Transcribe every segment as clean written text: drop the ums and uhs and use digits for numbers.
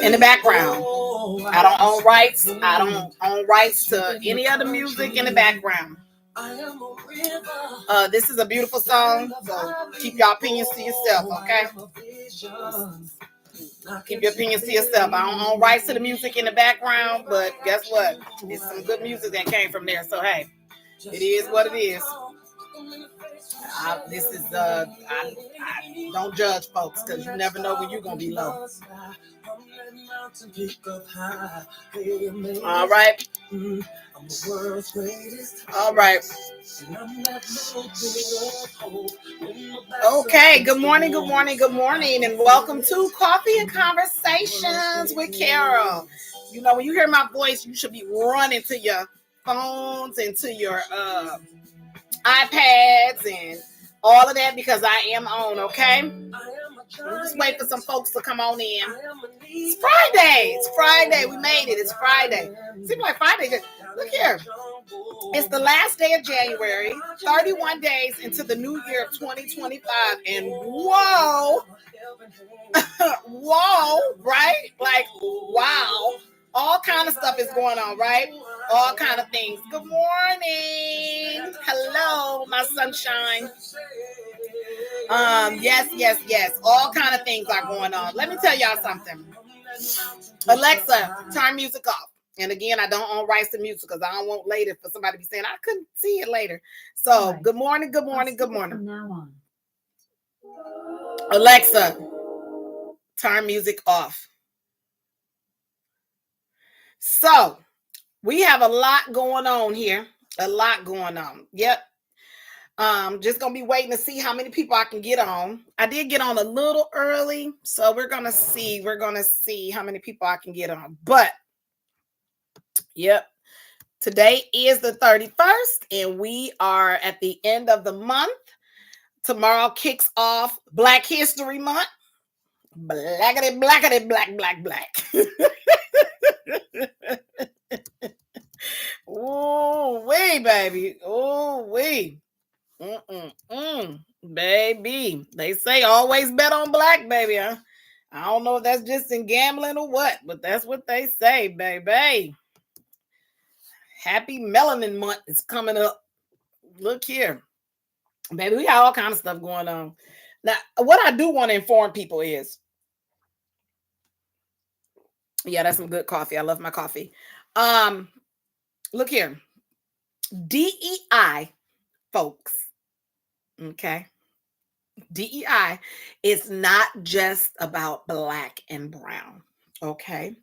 in the background. I don't own rights. I don't own rights to any other music in the background. This is a beautiful song, so keep your opinions to yourself, okay? Keep your opinions to yourself. I don't own rights to the music in the background, but guess what? It's some good music that came from there. So hey, it is what it is. I don't judge folks because you never know when you're gonna be low. All right. All right. Okay. Good morning. Good morning. Good morning, and welcome to Coffee and Conversations with Carol. You know, when you hear my voice, you should be running to your phones and to your iPads and all of that because I am on. Okay. We'll just wait for some folks to come on in. It's Friday. It's Friday. We made it. It's Friday. Seems like Friday. Look here. It's the last day of January, 31 days into the new year of 2025. And whoa, whoa, right? Like, wow. All kind of stuff is going on, right? All kind of things. Good morning. Hello, my sunshine. Yes. All kind of things are going on. Let me tell y'all something. Alexa, turn music off. And again, I don't own rights to music because I don't want later for somebody to be saying I couldn't see it later. So good morning, good morning, good morning. From now on. Alexa, turn music off. So we have a lot going on here. A lot going on. Yep. Just gonna be waiting to see how many people I can get on. I did get on a little early, so we're gonna see how many people I can get on. But yep, today is the 31st, and we are at the end of the month. Tomorrow kicks off Black History Month. Blackity, blackity, black, black, black. Ooh, wee, baby. Ooh, wee. Baby. They say always bet on black, baby. Huh? I don't know if that's just in gambling or what, but that's what they say, baby. Happy Melanin Month is coming up. Look here. Baby, we got all kinds of stuff going on. Now, what I do want to inform people is, yeah, that's some good coffee. I love my coffee. Look here. DEI, folks. Okay. DEI is not just about black and brown. Okay.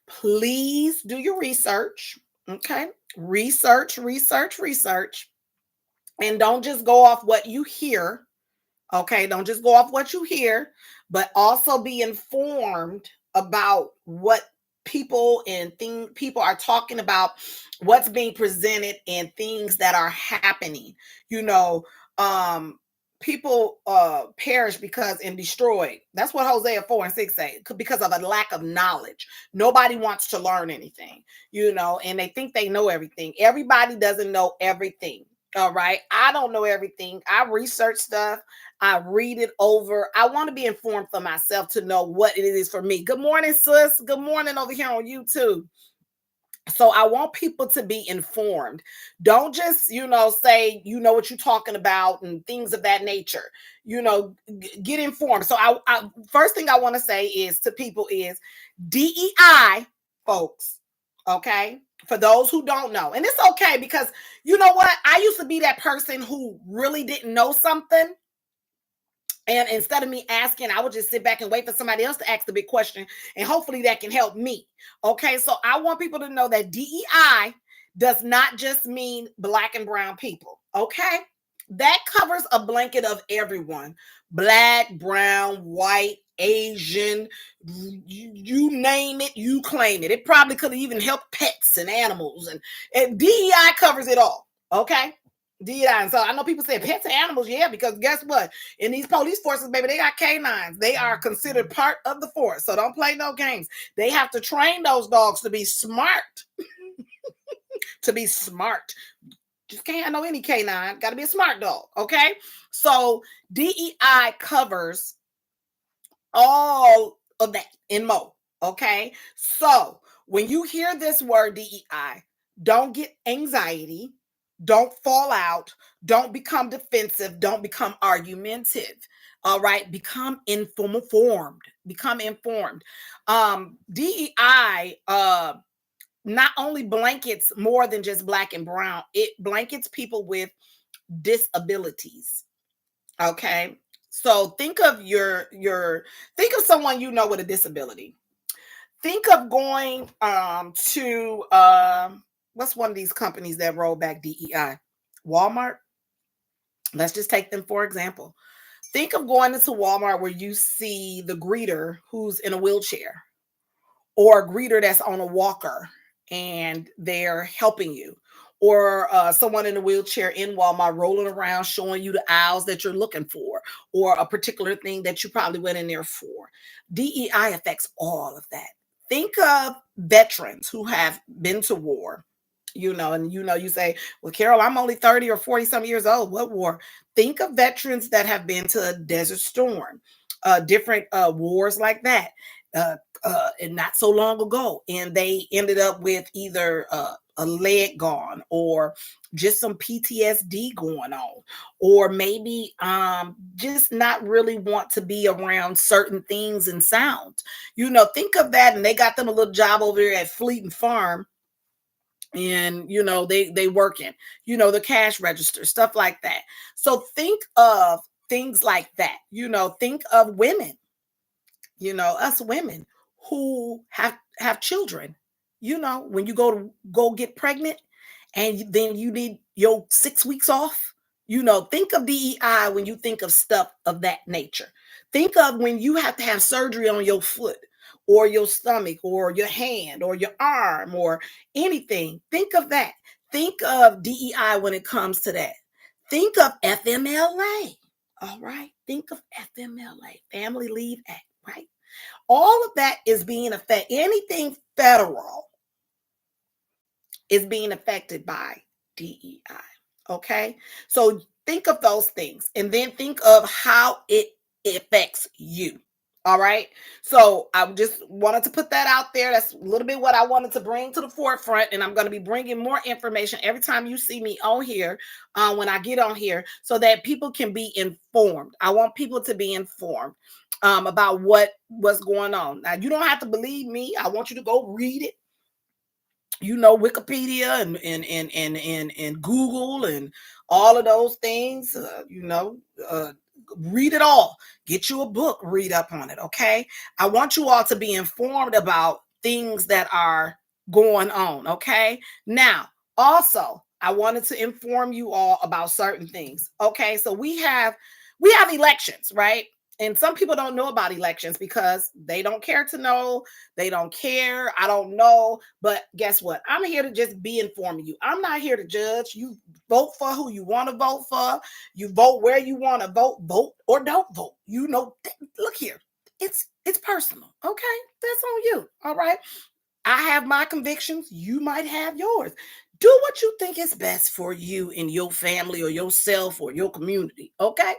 Please do your research. Okay. Research. And don't just go off what you hear. Okay. Don't just go off what you hear, but also be informed about what people are talking about, what's being presented, and things that are happening. You know, people perish because and destroyed. That's what Hosea 4:6 say, because of a lack of knowledge. Nobody wants to learn anything, you know, and they think they know everything. Everybody doesn't know everything. All right. I don't know everything. I research stuff. I read it over. I want to be informed for myself to know what it is for me. Good morning, sis. Good morning over here on YouTube. So I want people to be informed. Don't just, you know, say, you know what you're talking about and things of that nature. You know, get informed. So I first thing I want to say is to people is DEI, folks. Okay. For those who don't know, and it's okay because you know what? I used to be that person who really didn't know something. And instead of me asking, I would just sit back and wait for somebody else to ask the big question. And hopefully that can help me. Okay. So I want people to know that DEI does not just mean black and brown people. Okay. That covers a blanket of everyone. Black, brown, white, Asian, you name it, you claim it. It probably could even help pets and animals. And DEI covers it all. Okay. DEI. And so I know people say pets and animals, yeah, because guess what? In these police forces, baby, they got canines. They are considered part of the force. So don't play no games. They have to train those dogs to be smart. To be smart. Just can't have no any canine. Got to be a smart dog. Okay. So DEI covers all of that and more. Okay. So when you hear this word DEI, don't get anxiety, don't fall out, don't become defensive, don't become argumentative. All right. Become informed. Become informed. DEI not only blankets more than just black and brown, it blankets people with disabilities. Okay. So think of someone you know with a disability. Think of going to what's one of these companies that roll back DEI? Walmart. Let's just take them for example. Think of going into Walmart where you see the greeter who's in a wheelchair, or a greeter that's on a walker and they're helping you, or someone in a wheelchair in Walmart rolling around showing you the aisles that you're looking for, or a particular thing that you probably went in there for. DEI affects all of that. Think of veterans who have been to war, and you say, well, Carol, I'm only 30 or 40 some years old. What war? Think of veterans that have been to a Desert Storm, different wars like that. And not so long ago, and they ended up with either a leg gone, or just some PTSD going on, or maybe just not really want to be around certain things and sounds. Think of that, and they got them a little job over there at Fleet and Farm, and they working, the cash register, stuff like that. So think of things like that. Think of women, us women who have children. When you go get pregnant, and then you need your 6 weeks off. Think of DEI when you think of stuff of that nature. Think of when you have to have surgery on your foot, or your stomach, or your hand, or your arm, or anything. Think of that. Think of DEI when it comes to that. Think of FMLA. All right. Think of FMLA, Family Leave Act, right? All of that is being affected. Anything federal is being affected by DEI. Okay. So think of those things, and then think of how it affects you. All right. So I just wanted to put that out there. That's a little bit what I wanted to bring to the forefront. And I'm going to be bringing more information every time you see me on here, when I get on here, so that people can be informed. I want people to be informed about what's going on. Now, you don't have to believe me. I want you to go read it. Wikipedia and Google and all of those things. Read it all. Get you a book, read up on it. Okay. I want you all to be informed about things that are going on. Okay. Now, also, I wanted to inform you all about certain things. Okay. So we have elections, right? And some people don't know about elections because they don't care to know. They don't care. I don't know. But guess what? I'm here to just be informing you. I'm not here to judge. You vote for who you want to vote for. You vote where you want to vote or don't vote. Look here. It's personal. Okay. That's on you. All right. I have my convictions. You might have yours. Do what you think is best for you and your family, or yourself, or your community. Okay.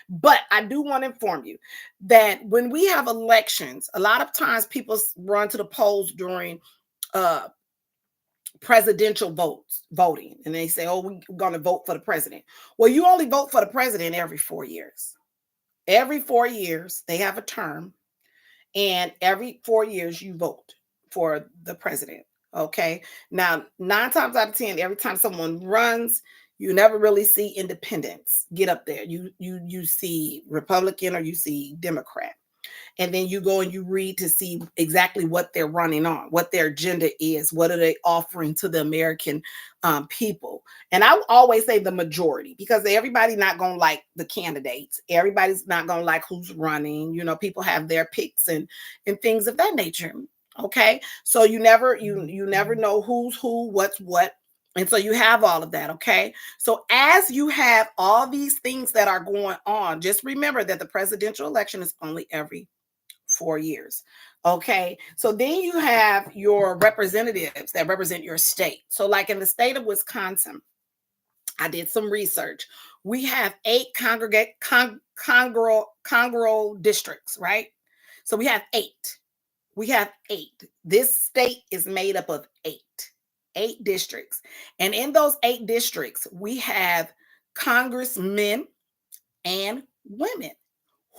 But I do want to inform you that when we have elections, a lot of times people run to the polls during uh, presidential voting, and they say, oh, we're going to vote for the president. Well, you only vote for the president every 4 years. Every 4 years, they have a term, and every 4 years, you vote for the president. Okay. Now, 9 times out of 10, every time someone runs, you never really see independents get up there. You see Republican, or you see Democrat. And then you go and you read to see exactly what they're running on, what their agenda is, what are they offering to the American people. And I always say the majority, because everybody's not going to like the candidates. Everybody's not going to like who's running. People have their picks and things of that nature. Okay. So you never know who's who, what's what. And so you have all of that. Okay. So as you have all these things that are going on, just remember that the presidential election is only every 4 years. Okay. So then you have your representatives that represent your state. So, like in the state of Wisconsin, I did some research. We have 8 congrural districts, right? So we have eight. We have eight. This state is made up of eight districts. And in those eight districts, we have congressmen and women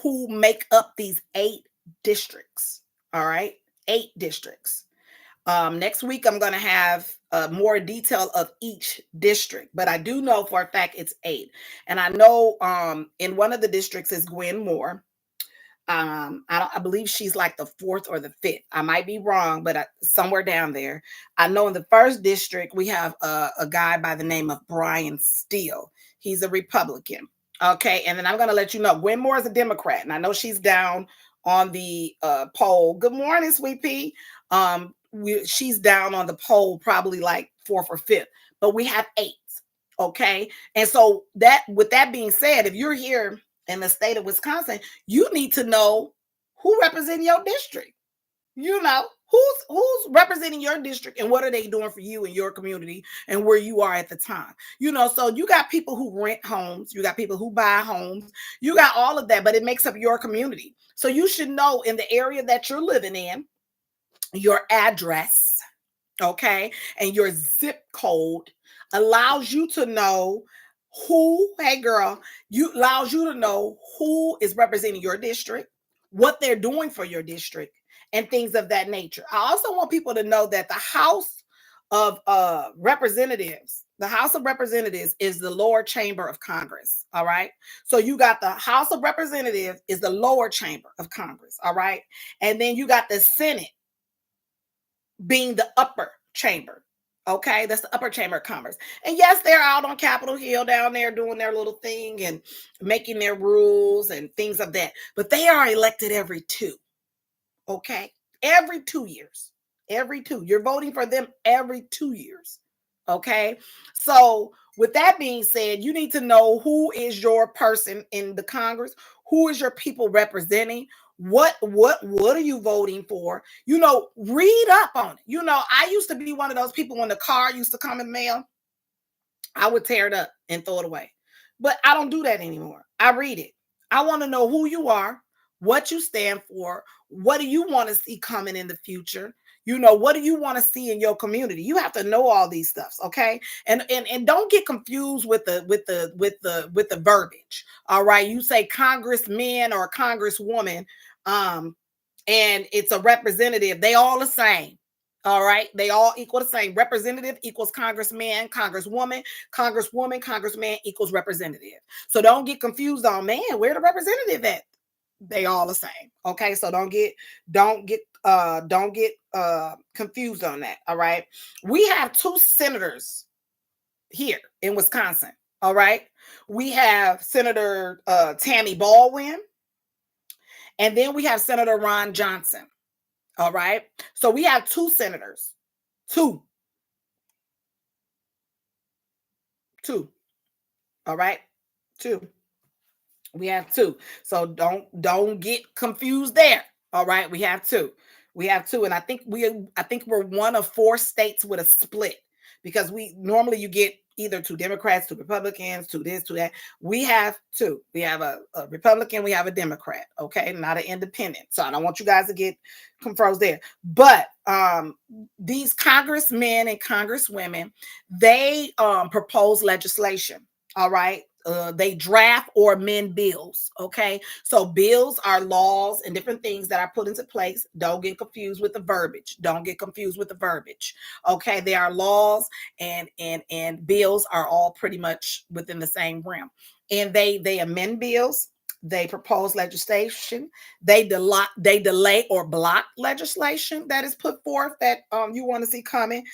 who make up these eight districts. All right. Eight districts. Next week, I'm going to have more detail of each district, but I do know for a fact it's eight. And I know in one of the districts is Gwen Moore. I believe she's like the fourth or the fifth. I might be wrong, but somewhere down there. I know in the first district we have a guy by the name of Brian Steele. He's a Republican. Okay, and then I'm going to let you know Gwen Moore is a Democrat, and I know she's down on the poll. Good morning, Sweet Pea. She's down on the poll, probably like fourth or fifth, but we have eight. Okay, and so that, with that being said, if you're here in the state of Wisconsin, you need to know who represents your district. You know, who's representing your district and what are they doing for you and your community and where you are at the time. You know, so you got people who rent homes, you got people who buy homes, you got all of that, but it makes up your community. So you should know in the area that you're living in, your address, okay, and your zip code allows you to know who, hey girl, you allows you to know who is representing your district, what they're doing for your district, and things of that nature. I also want people to know that the House of Representatives, the House of Representatives is the lower chamber of Congress. All right. So you got the House of Representatives is the lower chamber of Congress. All right. And then you got the Senate being the upper chamber. Okay, that's the upper chamber of commerce. And yes, they're out on Capitol Hill down there doing their little thing and making their rules and things of that. But they are elected every two. Okay, every 2 years. Every two. You're voting for them every 2 years. Okay, so with that being said, you need to know who is your person in the Congress, who is your people representing, what are you voting for? You know, read up on it. You know, I used to be one of those people when the car used to come in the mail, I would tear it up and throw it away. But I don't do that anymore. I read it. I want to know who you are, what you stand for, what do you want to see coming in the future? You know, what do you want to see in your community? You have to know all these stuffs, okay? And don't get confused with the verbiage. All right, you say congressman or congresswoman, and it's a representative. They all the same. All right, they all equal the same. Representative equals congressman, congresswoman, congresswoman, congressman equals representative. So don't get confused on, man, where the representative at? They all the same. Okay, so don't get confused on that. All right, we have two senators here in Wisconsin. All right, we have Senator Tammy Baldwin, and then we have Senator Ron Johnson. All right, so we have two senators, two. All right, two. We have two. So don't get confused there. All right, we have two. We have two, and I think we're one of four states with a split, because we normally you get either two Democrats, two Republicans, two this, two that. We have two. We have a Republican, we have a Democrat. Okay, not an independent. So I don't want you guys to get confused there. But these congressmen and congresswomen, they propose legislation. All right. They draft or amend bills. Okay. So bills are laws and different things that are put into place. Don't get confused with the verbiage. Don't get confused with the verbiage. Okay. They are laws, and bills are all pretty much within the same realm. And they amend bills. They propose legislation. They delay or block legislation that is put forth that you want to see coming.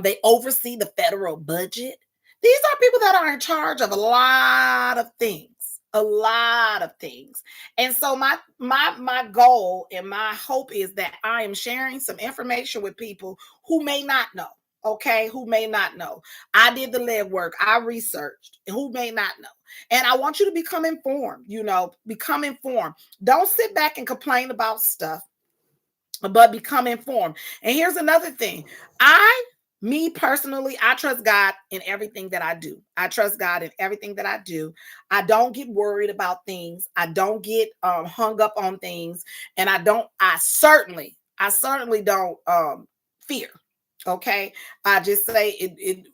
They oversee the federal budget. These are people that are in charge of a lot of things, a lot of things. And so my goal and my hope is that I am sharing some information with people who may not know. Okay, who may not know. I did the legwork, I researched, who may not know. And I want you to become informed, become informed. Don't sit back and complain about stuff, but become informed. And here's another thing. I Me personally, I trust God in everything that I do. I trust God in everything that I do. I don't get worried about things. I don't get hung up on things, and I certainly don't fear. Okay, I just say it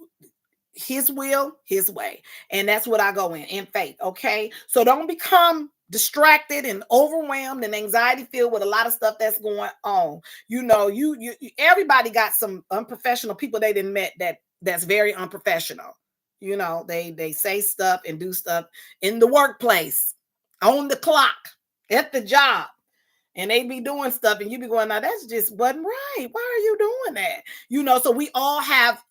his will, his way. And that's what I go in faith. Okay. So don't become distracted and overwhelmed and anxiety filled with a lot of stuff that's going on. Everybody got some unprofessional people they didn't met that's very unprofessional. They say stuff and do stuff in the workplace, on the clock, at the job, and they be doing stuff and you be going, now that's just wasn't right. Why are you doing that? So we all have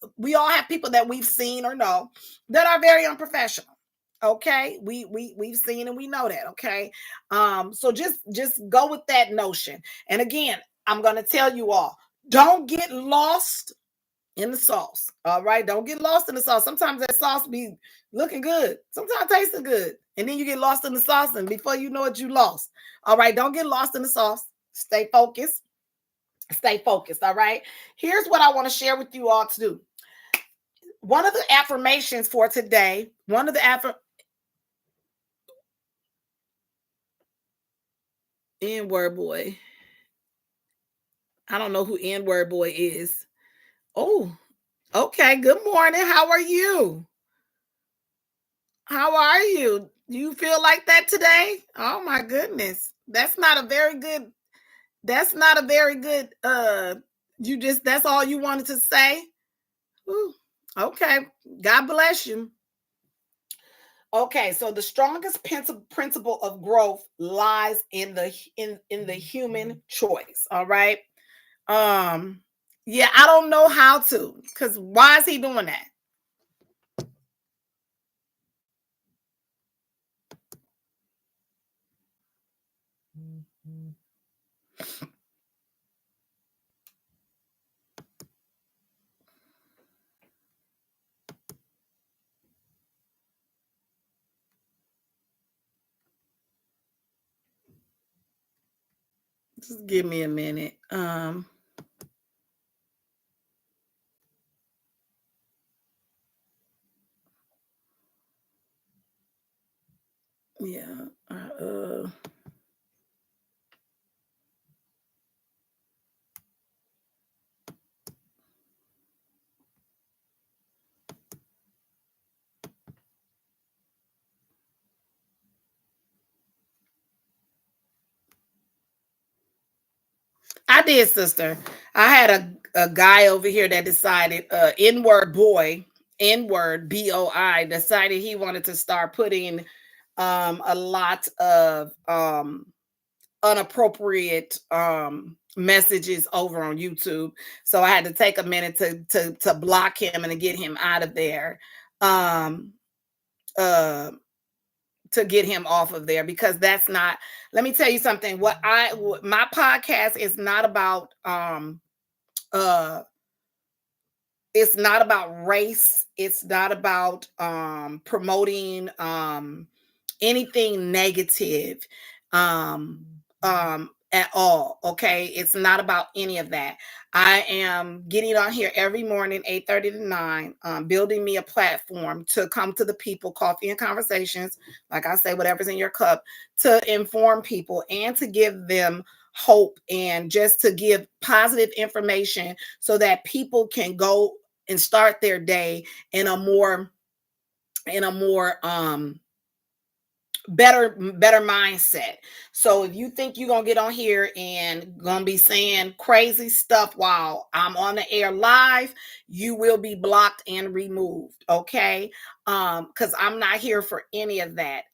people that we've seen or know that are very unprofessional. Okay, we've seen and we know that. Okay, so just go with that notion. And again, I'm gonna tell you all, don't get lost in the sauce. All right. Don't get lost in the sauce. Sometimes that sauce be looking good. Sometimes tasting good. And then you get lost in the sauce, and before you know it, you lost. All right. Don't get lost in the sauce. Stay focused. Stay focused. All right. Here's what I want to share with you all to do. One of the affirmations for today, one of the N-word boy. I don't know who N-word boy is. Oh, okay. Good morning. How are you? How are you? Do you feel like that today? Oh my goodness. That's not a very good that's all you wanted to say? Ooh, okay. God bless you. Okay, so the strongest principle of growth lies in the human choice, all right? Um yeah, I don't know how to, cuz why is he doing that? Just give me a minute. Yeah. I did, sister. I had a guy over here that decided, N-word boy, N-word BOI, decided he wanted to start putting a lot of unappropriate messages over on YouTube. So I had to take a minute to block him and to get him out of there. Um uh to get him off of there, because that's not, let me tell you something. My podcast is not about uh it's not about race. It's not about promoting anything negative at all. Okay, it's not about any of that. I am getting on here every morning 8:30 to 9, building me a platform to come to the people, coffee and conversations, like I say, whatever's in your cup, to inform people and to give them hope, and just to give positive information so that people can go and start their day in a more better mindset. So if you think you're gonna get on here and gonna be saying crazy stuff while I'm on the air live, you will be blocked and removed. Okay, because I'm not here for any of that.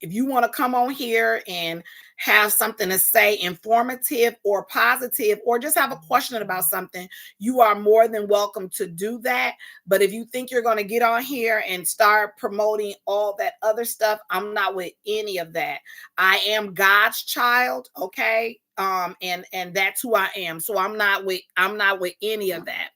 If you want to come on here and have something to say, informative or positive, or just have a question about something, you are more than welcome to do that. But if you think you're going to get on here and start promoting all that other stuff, I'm not with any of that. I am God's child, okay? And that's who I am. So I'm not with any of that.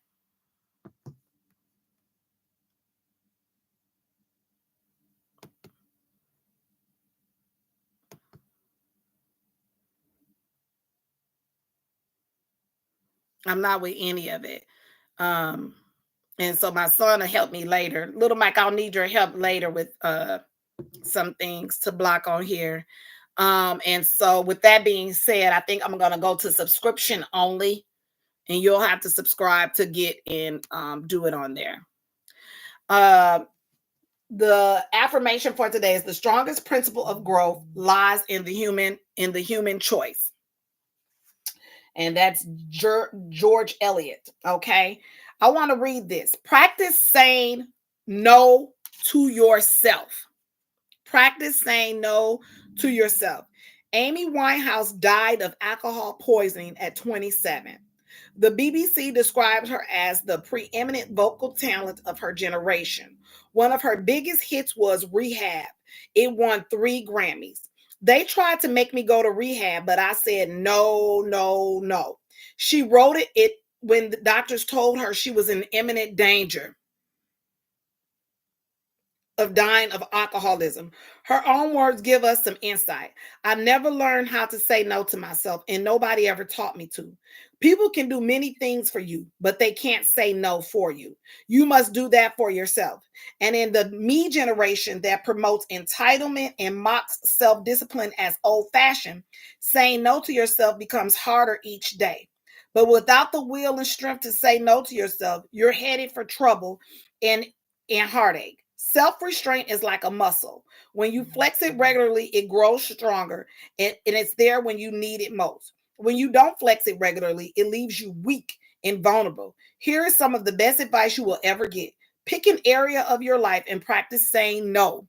I'm not with any of it. Um And so my son will help me later. Little Mike, I'll need your help later with some things to block on here. And so with that being said, I think I'm gonna go to subscription only, and you'll have to subscribe to get in, do it on there. The affirmation for today is the strongest principle of growth lies in the human choice. And that's George Eliot. Okay. I want to read this. Practice saying no to yourself. Practice saying no to yourself. Amy Winehouse died of alcohol poisoning at 27. The BBC describes her as the preeminent vocal talent of her generation. One of her biggest hits was Rehab. It won 3 Grammys. They tried to make me go to rehab, but I said no, no, no. She wrote it when the doctors told her she was in imminent danger of dying of alcoholism. Her own words give us some insight. I never learned how to say no to myself, and nobody ever taught me to. People can do many things for you, but they can't say no for you. You must do that for yourself. And in the me generation that promotes entitlement and mocks self-discipline as old-fashioned, saying no to yourself becomes harder each day. But without the will and strength to say no to yourself, you're headed for trouble and heartache. Self-restraint is like a muscle. When you flex it regularly, it grows stronger, and it's there when you need it most. When you don't flex it regularly, it leaves you weak and vulnerable. Here is some of the best advice you will ever get. Pick an area of your life and practice saying no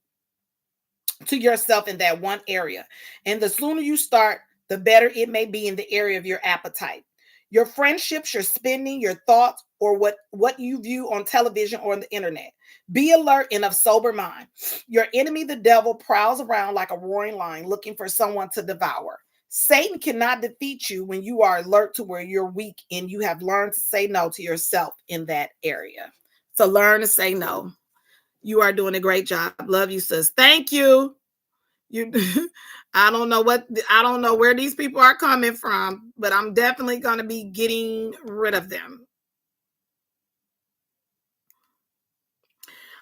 to yourself in that one area. And the sooner you start, the better it may be in the area of your appetite. Your friendships, your spending, your thoughts, or what you view on television or on the internet. Be alert and of sober mind. Your enemy, the devil, prowls around like a roaring lion looking for someone to devour. Satan cannot defeat you when you are alert to where you're weak and you have learned to say no to yourself in that area. So learn to say no. You are doing a great job. Love you, sis. Thank you. You I don't know where these people are coming from, but I'm definitely going to be getting rid of them.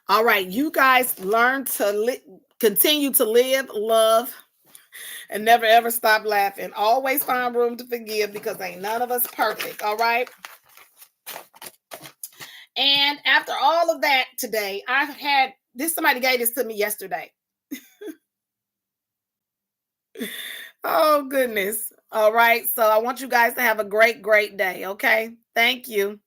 All right, you guys learn to continue to live, love, and never ever stop laughing. Always find room to forgive because ain't none of us perfect. All right. And after all of that today, I had this, somebody gave this to me yesterday. Oh, goodness. All right. So I want you guys to have a great, great day. Okay. Thank you.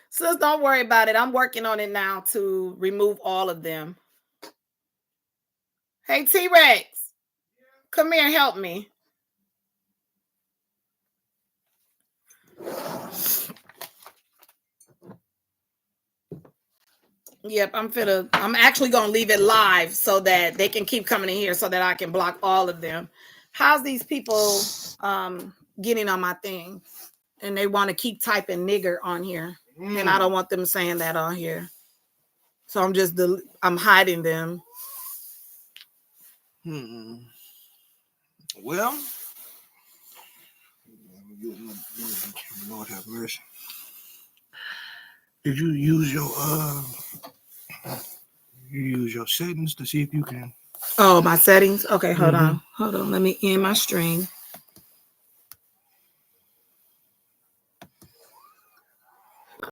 Sis, don't worry about it. I'm working on it now to remove all of them. Hey, T-Rex, come here and help me. Yep, I'm actually gonna leave it live so that they can keep coming in here so that I can block all of them. How's these people getting on my thing? And they want to keep typing nigger on here. And I don't want them saying that on here. So I'm hiding them. Well, Lord have mercy. Did you use your settings to see if you can? Oh, my settings? Okay, hold on. Let me end my stream.